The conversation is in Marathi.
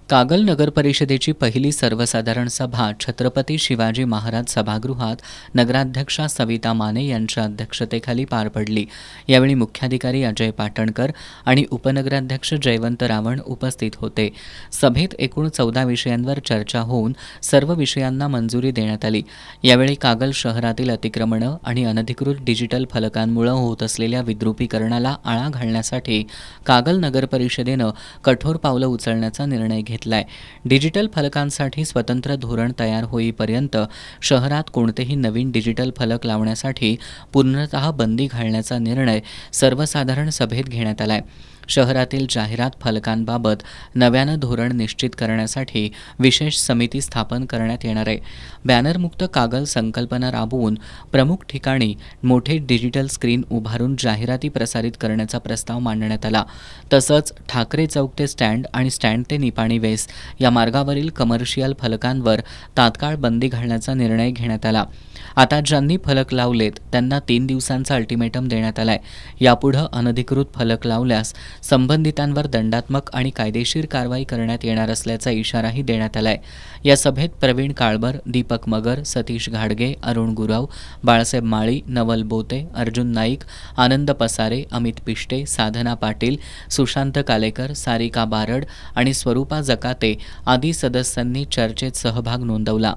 कागल नगरपरिषदेची पहिली सर्वसाधारण सभा छत्रपती शिवाजी महाराज सभागृहात नगराध्यक्षा सविता माने यांच्या अध्यक्षतेखाली पार पडली। यावेळी मुख्याधिकारी अजय पाटणकर आणि उपनगराध्यक्ष जयवंत रावण उपस्थित होते। सभेत एकूण 14 विषयांवर चर्चा होऊन सर्व विषयांना मंजुरी देण्यात आली। यावेळी कागल शहरातील अतिक्रमणं आणि अनधिकृत डिजिटल फलकांमुळे होत असलेल्या विद्रुपीकरणाला आळा घालण्यासाठी कागल नगरपरिषदेनं कठोर पावलं उचलण्याचा निर्णय घेतलाय। डिजिटल फलकांसाठी स्वतंत्र धोरण तयार होईपर्यंत शहरात कोणतेही नवीन डिजिटल फलक लावण्यासाठी पूर्णतः बंदी घालण्याचा निर्णय सर्वसाधारण सभेत घेण्यात आलाय। शहरातील जाहिरात फलकांबाबत नव्यानं धोरण निश्चित करण्यासाठी विशेष समिती स्थापन करण्यात येणार आहे। बॅनरमुक्त कागल संकल्पना राबवून प्रमुख ठिकाणी मोठे डिजिटल स्क्रीन उभारून जाहिराती प्रसारित करण्याचा प्रस्ताव मांडण्यात आला। तसंच ठाकरे चौक ते स्टँड आणि स्टँड ते निपाणी वेस या मार्गावरील कमर्शियल फलकांवर तात्काळ बंदी घालण्याचा निर्णय घेण्यात आला। आता ज्यांनी फलक लावलेत त्यांना 3 दिवसांचा अल्टिमेटम देण्यात आलाय। यापुढे अनधिकृत फलक लावल्यास संबंधितांवर दंडात्मक आणि कायदेशीर कारवाई करण्यात येणार असल्याचा इशाराही देण्यात आलाय। या सभेत प्रवीण काळबर, दीपक मगर, सतीश घाडगे, अरुण गुरव, बाळासाहेब माळी, नवल बोते, अर्जुन नाईक, आनंद पसारे, अमित पिष्टे, साधना पाटील, सुशांत कालेकर, सारिका बारड आणि स्वरूपा जकाते आदी सदस्यांनी चर्चेत सहभाग नोंदवला।